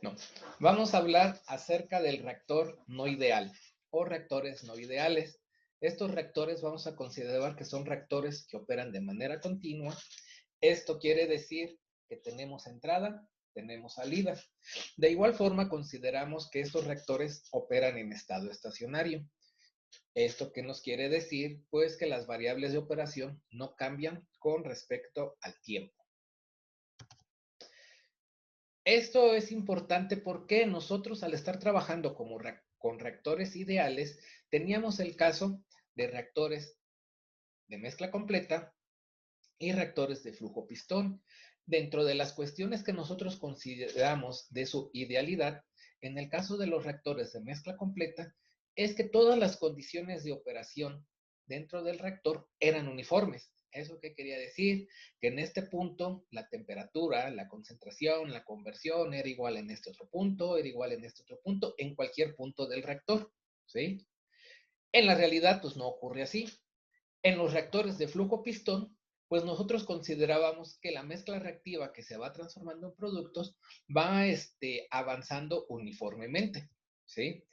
No. Vamos a hablar acerca del reactor no ideal o reactores no ideales. Estos reactores vamos a considerar que son reactores que operan de manera continua. Esto quiere decir que tenemos entrada, tenemos salida. De igual forma, consideramos que estos reactores operan en estado estacionario. ¿Esto qué nos quiere decir? Pues que las variables de operación no cambian con respecto al tiempo. Esto es importante porque nosotros al estar trabajando con reactores ideales, teníamos el caso de reactores de mezcla completa y reactores de flujo pistón. Dentro de las cuestiones que nosotros consideramos de su idealidad, en el caso de los reactores de mezcla completa, es que todas las condiciones de operación dentro del reactor eran uniformes. ¿Eso qué quería decir? Que en este punto la temperatura, la concentración, la conversión era igual en este otro punto, era igual en este otro punto, en cualquier punto del reactor. ¿Sí? En la realidad, pues no ocurre así. En los reactores de flujo pistón, pues nosotros considerábamos que la mezcla reactiva que se va transformando en productos va avanzando uniformemente, ¿sí?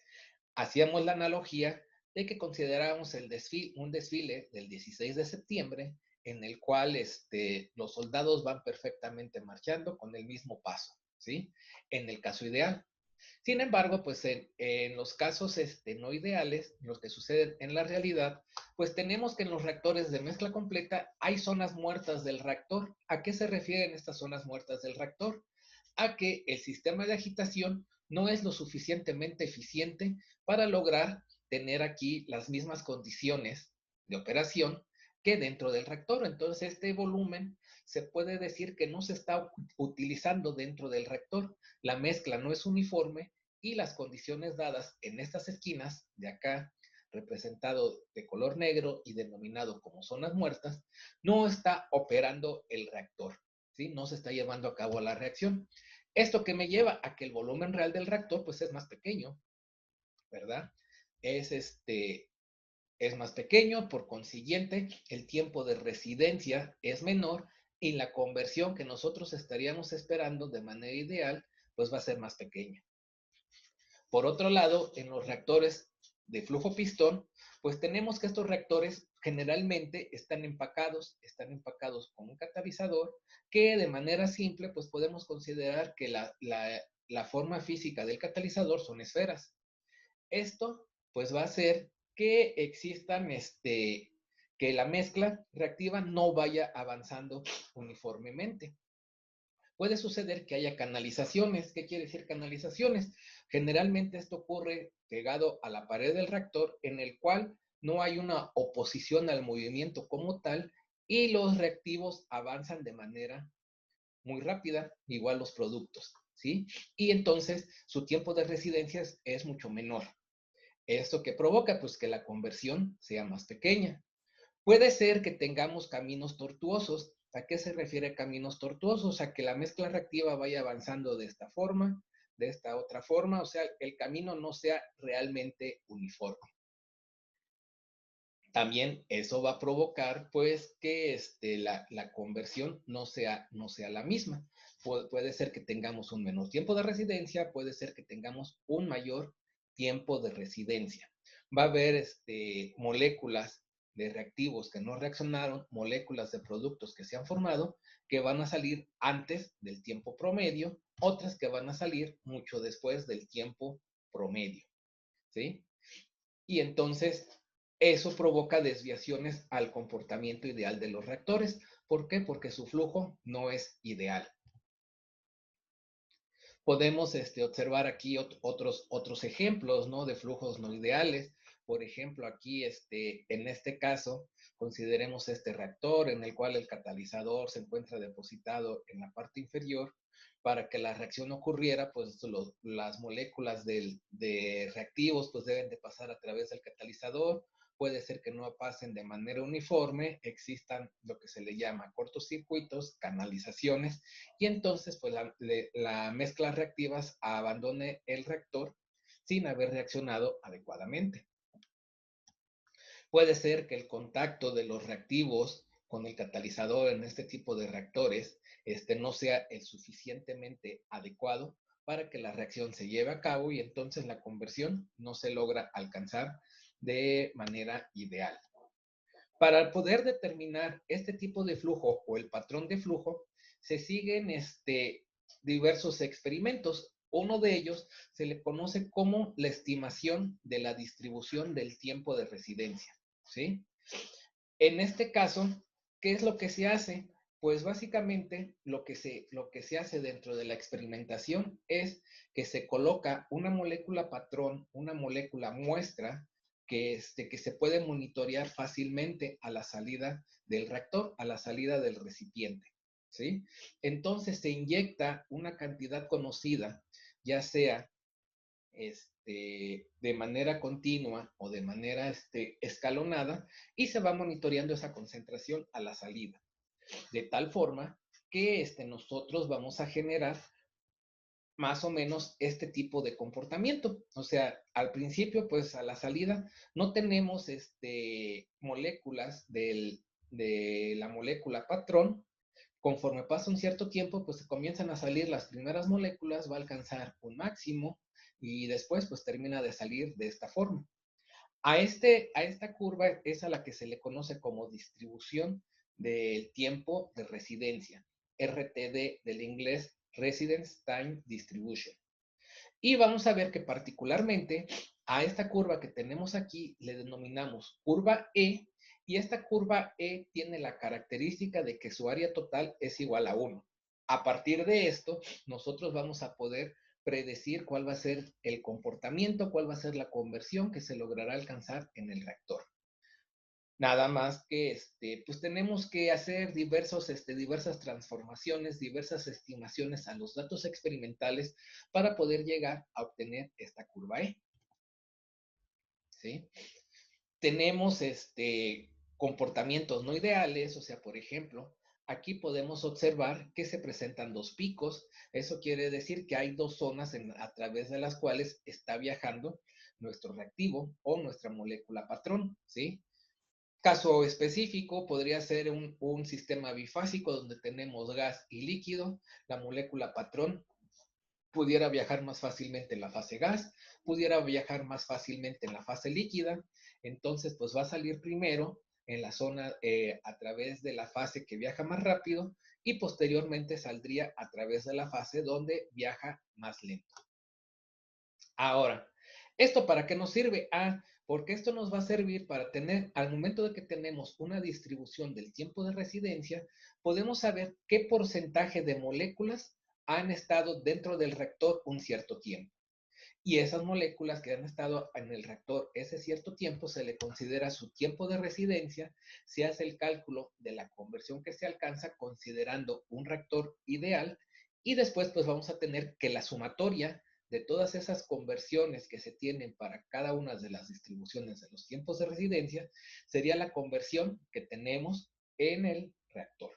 Hacíamos la analogía de que considerábamos un desfile del 16 de septiembre en el cual los soldados van perfectamente marchando con el mismo paso, ¿sí? En el caso ideal. Sin embargo, pues en los casos no ideales, los que suceden en la realidad, pues tenemos que en los reactores de mezcla completa hay zonas muertas del reactor. ¿A qué se refieren estas zonas muertas del reactor? A que el sistema de agitación no es lo suficientemente eficiente para lograr tener aquí las mismas condiciones de operación que dentro del reactor. Entonces, este volumen se puede decir que no se está utilizando dentro del reactor. La mezcla no es uniforme y las condiciones dadas en estas esquinas de acá, representado de color negro y denominado como zonas muertas, no está operando el reactor, ¿sí? No se está llevando a cabo la reacción. Esto que me lleva a que el volumen real del reactor pues es más pequeño, ¿verdad? Es es más pequeño, por consiguiente, el tiempo de residencia es menor y la conversión que nosotros estaríamos esperando de manera ideal, pues va a ser más pequeña. Por otro lado, en los reactores de flujo pistón, pues tenemos que estos reactores generalmente están empacados con un catalizador que de manera simple, pues podemos considerar que la forma física del catalizador son esferas. Esto pues va a hacer que existan, que la mezcla reactiva no vaya avanzando uniformemente. Puede suceder que haya canalizaciones. ¿Qué quiere decir canalizaciones? Generalmente esto ocurre pegado a la pared del reactor en el cual no hay una oposición al movimiento como tal y los reactivos avanzan de manera muy rápida, igual los productos, ¿sí? Y entonces su tiempo de residencia es mucho menor. ¿Esto que provoca? Pues que la conversión sea más pequeña. Puede ser que tengamos caminos tortuosos. ¿A qué se refiere caminos tortuosos? A que la mezcla reactiva vaya avanzando de esta forma, de esta otra forma, o sea, el camino no sea realmente uniforme. También eso va a provocar, pues, que la conversión no sea la misma. Puede ser que tengamos un menor tiempo de residencia, puede ser que tengamos un mayor tiempo de residencia. Va a haber moléculas de reactivos que no reaccionaron, moléculas de productos que se han formado, que van a salir antes del tiempo promedio, otras que van a salir mucho después del tiempo promedio, ¿sí? Y entonces eso provoca desviaciones al comportamiento ideal de los reactores. ¿Por qué? Porque su flujo no es ideal. Podemos observar aquí otros ejemplos, ¿no? De flujos no ideales. Por ejemplo, aquí en este caso, consideremos este reactor en el cual el catalizador se encuentra depositado en la parte inferior. Para que la reacción ocurriera, pues las moléculas de reactivos pues deben de pasar a través del catalizador. Puede ser que no pasen de manera uniforme, existan lo que se le llama cortocircuitos, canalizaciones, y entonces pues la mezcla reactivas abandone el reactor sin haber reaccionado adecuadamente. Puede ser que el contacto de los reactivos con el catalizador en este tipo de reactores no sea el suficientemente adecuado, para que la reacción se lleve a cabo y entonces la conversión no se logra alcanzar de manera ideal. Para poder determinar este tipo de flujo o el patrón de flujo, se siguen diversos experimentos. Uno de ellos se le conoce como la estimación de la distribución del tiempo de residencia, ¿sí? En este caso, ¿qué es lo que se hace? Pues básicamente lo que se hace dentro de la experimentación es que se coloca una molécula patrón, una molécula muestra que se puede monitorear fácilmente a la salida del reactor, a la salida del recipiente, ¿sí? Entonces se inyecta una cantidad conocida, ya sea de manera continua o de manera escalonada, y se va monitoreando esa concentración a la salida, de tal forma que nosotros vamos a generar más o menos este tipo de comportamiento. O sea, al principio, pues a la salida, no tenemos moléculas de la molécula patrón. Conforme pasa un cierto tiempo, pues se comienzan a salir las primeras moléculas, va a alcanzar un máximo y después pues termina de salir de esta forma. A esta curva es a la que se le conoce como distribución del tiempo de residencia, RTD del inglés Residence Time Distribution. Y vamos a ver que particularmente a esta curva que tenemos aquí le denominamos curva E, y esta curva E tiene la característica de que su área total es igual a 1. A partir de esto, nosotros vamos a poder predecir cuál va a ser el comportamiento, cuál va a ser la conversión que se logrará alcanzar en el reactor. Nada más que pues tenemos que hacer diversas transformaciones, diversas estimaciones a los datos experimentales para poder llegar a obtener esta curva E. ¿Sí? Tenemos comportamientos no ideales, o sea, por ejemplo, aquí podemos observar que se presentan dos picos. Eso quiere decir que hay dos zonas a través de las cuales está viajando nuestro reactivo o nuestra molécula patrón, ¿sí? Caso específico podría ser un sistema bifásico donde tenemos gas y líquido. La molécula patrón pudiera viajar más fácilmente en la fase gas, pudiera viajar más fácilmente en la fase líquida. Entonces, pues va a salir primero en la zona a través de la fase que viaja más rápido y posteriormente saldría a través de la fase donde viaja más lento. Ahora, ¿esto para qué nos sirve? Porque esto nos va a servir para tener, al momento de que tenemos una distribución del tiempo de residencia, podemos saber qué porcentaje de moléculas han estado dentro del reactor un cierto tiempo. Y esas moléculas que han estado en el reactor ese cierto tiempo se le considera su tiempo de residencia. Se hace el cálculo de la conversión que se alcanza considerando un reactor ideal, y después pues vamos a tener que la sumatoria de todas esas conversiones que se tienen para cada una de las distribuciones de los tiempos de residencia sería la conversión que tenemos en el reactor,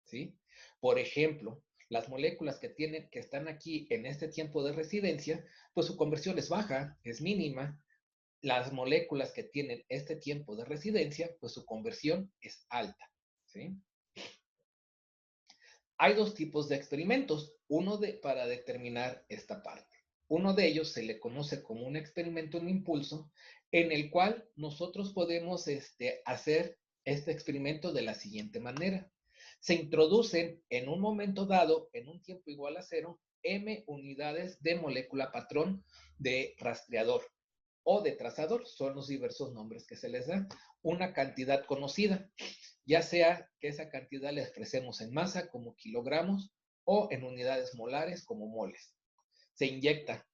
¿sí? Por ejemplo, las moléculas que están aquí en este tiempo de residencia, pues su conversión es baja, es mínima. Las moléculas que tienen este tiempo de residencia, pues su conversión es alta, ¿sí? Hay dos tipos de experimentos, para determinar esta parte. Uno de ellos se le conoce como un experimento en impulso, en el cual nosotros podemos hacer este experimento de la siguiente manera. Se introducen en un momento dado, en un tiempo igual a 0, m unidades de molécula patrón de rastreador o de trazador, son los diversos nombres que se les da, una cantidad conocida, ya sea que esa cantidad la expresemos en masa como kilogramos o en unidades molares como moles. Se inyecta,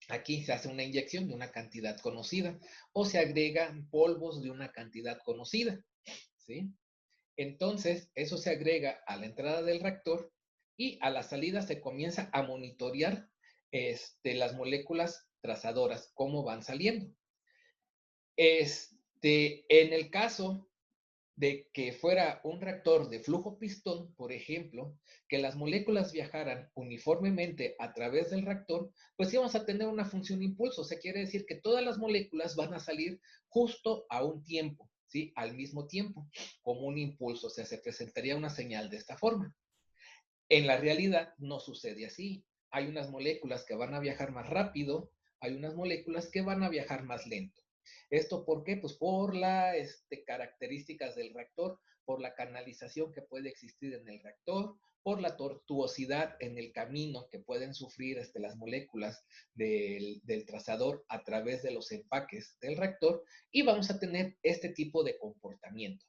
aquí se hace una inyección de una cantidad conocida o se agregan polvos de una cantidad conocida, ¿sí? Entonces, eso se agrega a la entrada del reactor y a la salida se comienza a monitorear las moléculas trazadoras, cómo van saliendo. En el caso de que fuera un reactor de flujo pistón, por ejemplo, que las moléculas viajaran uniformemente a través del reactor, pues íbamos a tener una función impulso. O sea, quiere decir que todas las moléculas van a salir justo a un tiempo, ¿sí? Al mismo tiempo, como un impulso. O sea, se presentaría una señal de esta forma. En la realidad no sucede así. hay unas moléculas que van a viajar más rápido, hay unas moléculas que van a viajar más lento. ¿Esto por qué? Pues por las características del reactor, por la canalización que puede existir en el reactor, por la tortuosidad en el camino que pueden sufrir las moléculas del trazador a través de los empaques del reactor, y vamos a tener este tipo de comportamiento.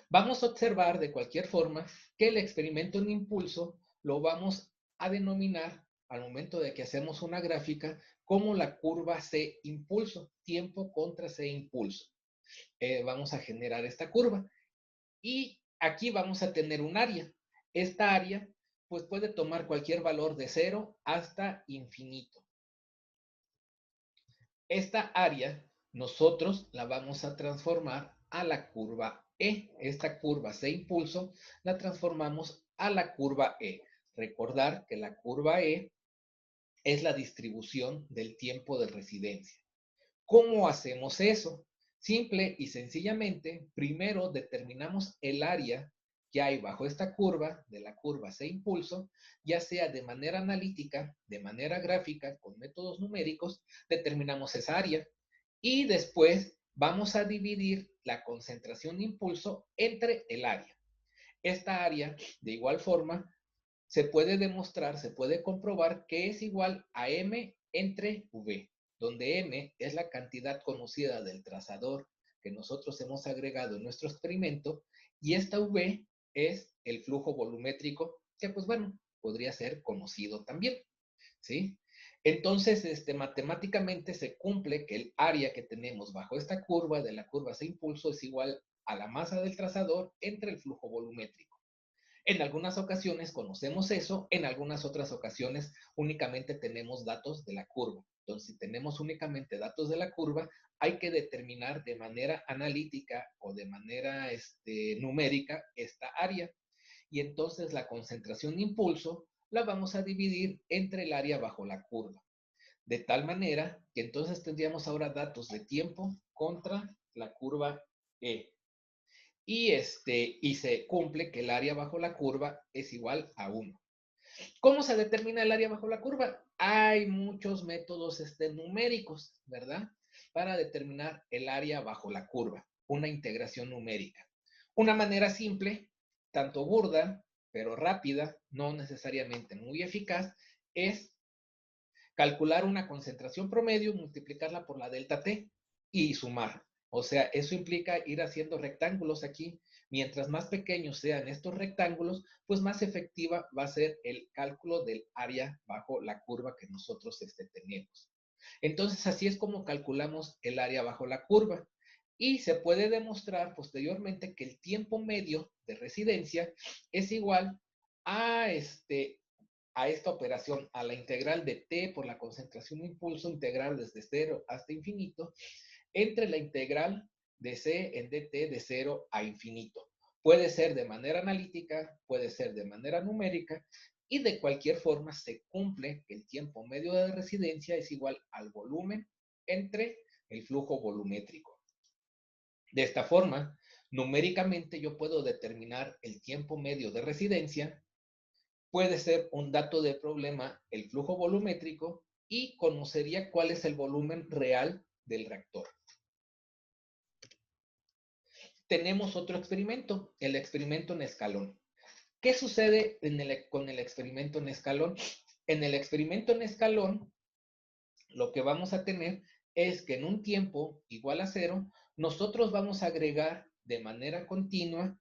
Vamos a observar de cualquier forma que el experimento en impulso lo vamos a denominar al momento de que hacemos una gráfica como la curva C impulso, tiempo contra C impulso. Vamos a generar esta curva y aquí vamos a tener un área. Esta área pues puede tomar cualquier valor de 0 hasta infinito. Esta área nosotros la vamos a transformar a la curva E. Esta curva C impulso la transformamos a la curva E. Recordar que la curva E es la distribución del tiempo de residencia. ¿Cómo hacemos eso? Simple y sencillamente, primero determinamos el área que hay bajo esta curva, de la curva C impulso, ya sea de manera analítica, de manera gráfica, con métodos numéricos, determinamos esa área y después vamos a dividir la concentración de impulso entre el área. Esta área, de igual forma, se puede demostrar, se puede comprobar que es igual a M entre V, donde M es la cantidad conocida del trazador que nosotros hemos agregado en nuestro experimento y esta V es el flujo volumétrico que, pues bueno, podría ser conocido también, ¿sí? Entonces, matemáticamente se cumple que el área que tenemos bajo esta curva de la curva C impulso es igual a la masa del trazador entre el flujo volumétrico. En algunas ocasiones conocemos eso, en algunas otras ocasiones únicamente tenemos datos de la curva. Entonces, si tenemos únicamente datos de la curva, hay que determinar de manera analítica o de manera numérica esta área. Y entonces la concentración de impulso la vamos a dividir entre el área bajo la curva. De tal manera que entonces tendríamos ahora datos de tiempo contra la curva E. Y se cumple que el área bajo la curva es igual a 1. ¿Cómo se determina el área bajo la curva? Hay muchos métodos numéricos, ¿verdad? Para determinar el área bajo la curva, una integración numérica. Una manera simple, tanto burda, pero rápida, no necesariamente muy eficaz, es calcular una concentración promedio, multiplicarla por la delta T y sumar. O sea, eso implica ir haciendo rectángulos aquí. Mientras más pequeños sean estos rectángulos, pues más efectiva va a ser el cálculo del área bajo la curva que nosotros tenemos. Entonces, así es como calculamos el área bajo la curva. Y se puede demostrar posteriormente que el tiempo medio de residencia es igual a esta operación, a la integral de t por la concentración de impulso integral desde 0 hasta infinito, entre la integral de c en dt de 0 a infinito. Puede ser de manera analítica, puede ser de manera numérica, y de cualquier forma se cumple que el tiempo medio de residencia es igual al volumen entre el flujo volumétrico. De esta forma, numéricamente yo puedo determinar el tiempo medio de residencia. Puede ser un dato de problema el flujo volumétrico y conocería cuál es el volumen real del reactor. Tenemos otro experimento, el experimento en escalón. ¿Qué sucede con el experimento en escalón? En el experimento en escalón, lo que vamos a tener es que en un tiempo igual a 0, nosotros vamos a agregar de manera continua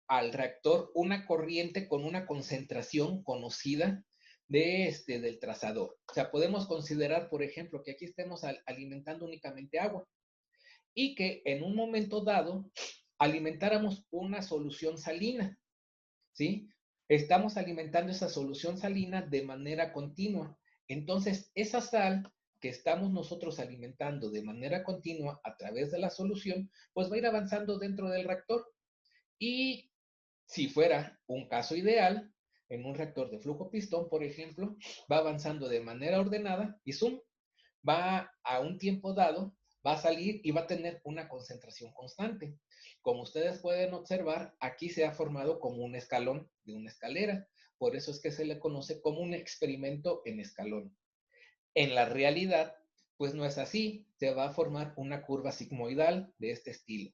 al reactor una corriente con una concentración conocida del trazador. O sea, podemos considerar, por ejemplo, que aquí estemos alimentando únicamente agua y que en un momento dado alimentáramos una solución salina, ¿sí? Estamos alimentando esa solución salina de manera continua. Entonces, esa sal que estamos nosotros alimentando de manera continua a través de la solución, pues va a ir avanzando dentro del reactor. Y si fuera un caso ideal, en un reactor de flujo pistón, por ejemplo, va avanzando de manera ordenada y zoom, va a un tiempo dado, va a salir y va a tener una concentración constante. Como ustedes pueden observar, aquí se ha formado como un escalón de una escalera, Por eso es que se le conoce como un experimento en escalón. En la realidad, pues no es así. Se va a formar una curva sigmoidal de este estilo,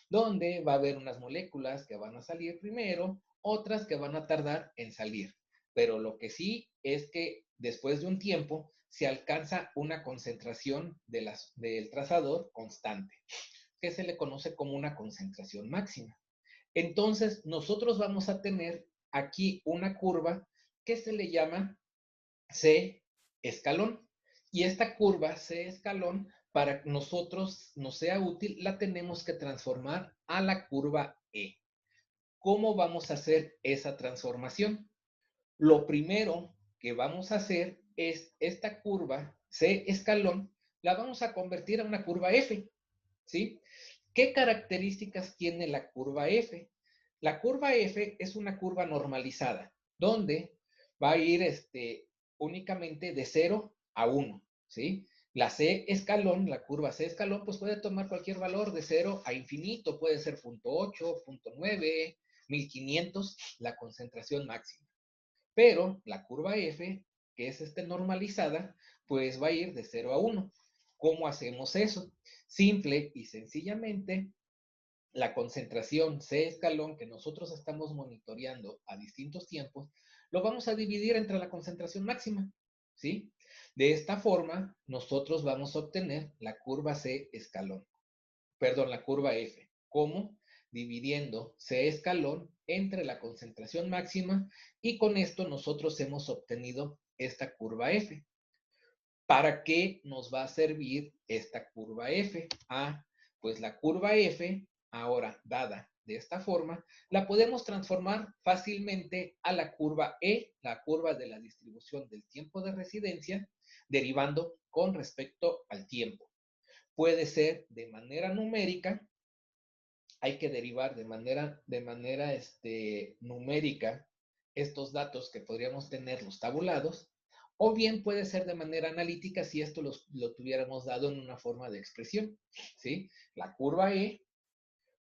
donde va a haber unas moléculas que van a salir primero, otras que van a tardar en salir. Pero lo que sí es que después de un tiempo se alcanza una concentración del trazador constante, que se le conoce como una concentración máxima. Entonces, nosotros vamos a tener aquí una curva que se le llama C escalón. Y esta curva C escalón, para que nosotros nos sea útil, la tenemos que transformar a la curva E. ¿Cómo vamos a hacer esa transformación? Lo primero que vamos a hacer es esta curva C escalón, la vamos a convertir a una curva F, ¿sí? ¿Qué características tiene la curva F? La curva F es una curva normalizada, donde va a ir únicamente de 0 a 1, ¿sí? La C escalón, la curva C escalón, pues puede tomar cualquier valor de 0 a infinito, puede ser 0.8, 0.9, 1500, la concentración máxima. Pero la curva F, que es normalizada, pues va a ir de 0 a 1. ¿Cómo hacemos eso? Simple y sencillamente, la concentración C escalón que nosotros estamos monitoreando a distintos tiempos, lo vamos a dividir entre la concentración máxima, ¿sí? De esta forma, nosotros vamos a obtener la curva C escalón, perdón, la curva F. ¿Cómo? Dividiendo C escalón entre la concentración máxima y con esto nosotros hemos obtenido esta curva F. ¿Para qué nos va a servir esta curva F? Ah, pues la curva F, ahora dada de esta forma, la podemos transformar fácilmente a la curva E, la curva de la distribución del tiempo de residencia, derivando con respecto al tiempo. Puede ser de manera numérica, hay que derivar de manera numérica estos datos que podríamos tenerlos tabulados, o bien puede ser de manera analítica si esto lo tuviéramos dado en una forma de expresión, ¿sí? La curva E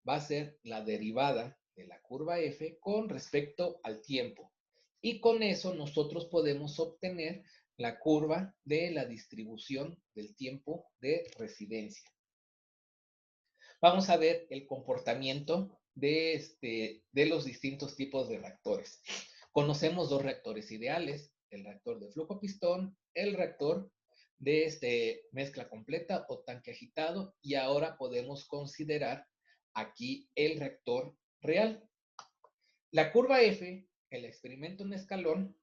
va a ser la derivada de la curva F con respecto al tiempo. Y con eso nosotros podemos obtener la curva de la distribución del tiempo de residencia. Vamos a ver el comportamiento de los distintos tipos de reactores. Conocemos dos reactores ideales, el reactor de flujo pistón, el reactor de mezcla completa o tanque agitado, y ahora podemos considerar aquí el reactor real. La curva F, el experimento en escalón,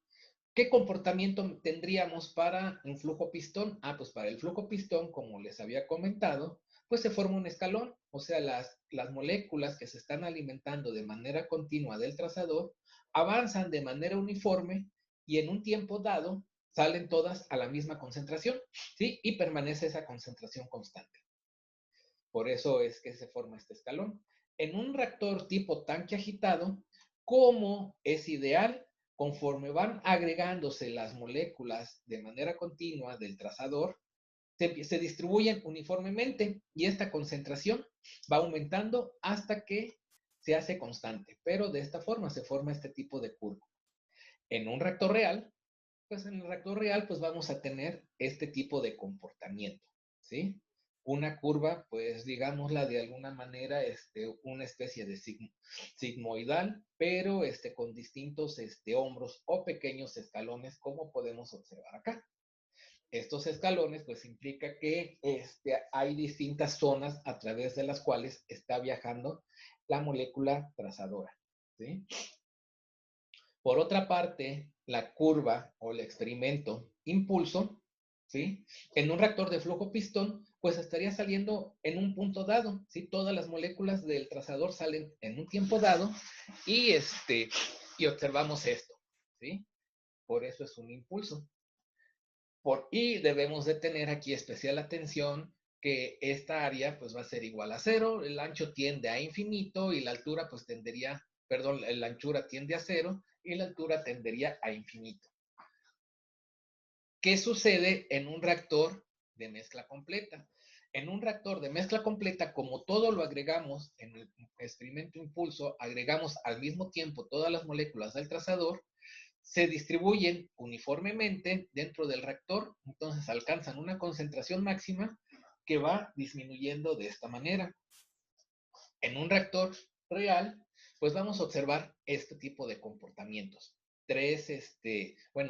¿qué comportamiento tendríamos para un flujo pistón? Ah, pues para el flujo pistón, como les había comentado, pues se forma un escalón, o sea, las moléculas que se están alimentando de manera continua del trazador avanzan de manera uniforme y en un tiempo dado salen todas a la misma concentración, ¿sí? Y permanece esa concentración constante. Por eso es que se forma este escalón. En un reactor tipo tanque agitado, ¿cómo es ideal? Conforme van agregándose las moléculas de manera continua del trazador, se distribuyen uniformemente y esta concentración va aumentando hasta que se hace constante. Pero de esta forma se forma este tipo de curva. En un reactor real, pues en el reactor real, pues vamos a tener este tipo de comportamiento, ¿sí? Una curva, pues digámosla de alguna manera, una especie de sigmoidal, pero con distintos hombros o pequeños escalones, como podemos observar acá. Estos escalones, pues implica que hay distintas zonas a través de las cuales está viajando la molécula trazadora, ¿sí? Por otra parte, la curva o el experimento impulso, ¿sí? En un reactor de flujo pistón, pues estaría saliendo en un punto dado, ¿sí? Todas las moléculas del trazador salen en un tiempo dado y, y observamos esto, ¿sí? Por eso es un impulso. Y debemos de tener aquí especial atención que esta área pues va a ser igual a 0, el ancho tiende a infinito y la altura pues tendería, perdón, la anchura tiende a 0 y la altura tendería a infinito. ¿Qué sucede en un reactor de mezcla completa? En un reactor de mezcla completa, como todo lo agregamos en el experimento impulso, agregamos al mismo tiempo todas las moléculas del trazador, se distribuyen uniformemente dentro del reactor, entonces alcanzan una concentración máxima que va disminuyendo de esta manera. En un reactor real, pues vamos a observar este tipo de comportamientos.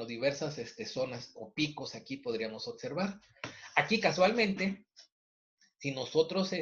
Diversas zonas o picos aquí podríamos observar. Aquí casualmente, si nosotros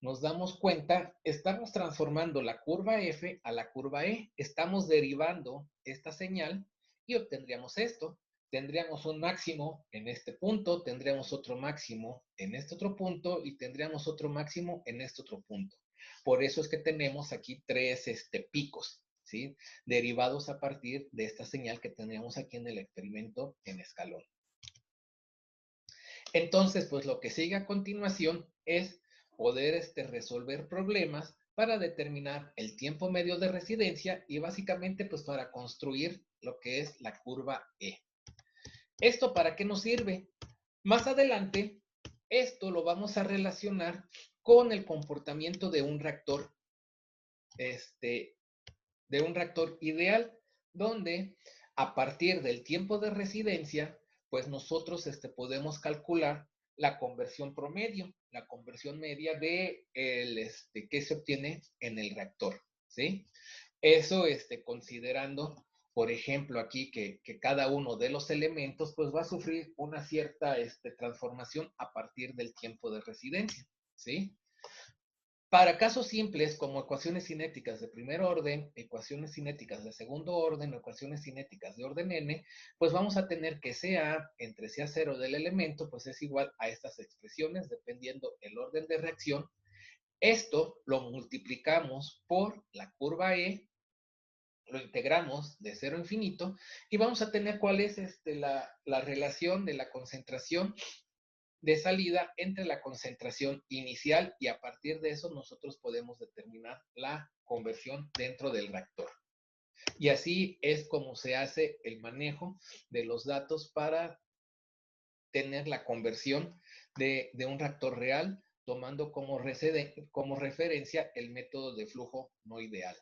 nos damos cuenta, estamos transformando la curva F a la curva E. Estamos derivando esta señal y obtendríamos esto. Tendríamos un máximo en este punto, tendríamos otro máximo en este otro punto y tendríamos otro máximo en este otro punto. Por eso es que tenemos aquí tres picos, ¿sí? Derivados a partir de esta señal que teníamos aquí en el experimento en escalón. Entonces, pues lo que sigue a continuación es poder resolver problemas para determinar el tiempo medio de residencia y básicamente pues para construir lo que es la curva E. ¿Esto para qué nos sirve? Más adelante, esto lo vamos a relacionar con el comportamiento de un reactor, ideal, donde a partir del tiempo de residencia, pues nosotros podemos calcular la conversión promedio, la conversión media de que se obtiene en el reactor, ¿sí? Eso considerando, por ejemplo, aquí que cada uno de los elementos pues va a sufrir una cierta transformación a partir del tiempo de residencia, ¿sí? Para casos simples como ecuaciones cinéticas de primer orden, ecuaciones cinéticas de segundo orden, ecuaciones cinéticas de orden n, pues vamos a tener que CA entre CA0 del elemento, pues es igual a estas expresiones dependiendo el orden de reacción. Esto lo multiplicamos por la curva E, lo integramos de 0 a infinito y vamos a tener cuál es la relación de la concentración de salida entre la concentración inicial y a partir de eso nosotros podemos determinar la conversión dentro del reactor. Y así es como se hace el manejo de los datos para tener la conversión de un reactor real tomando como referencia el método de flujo no ideal.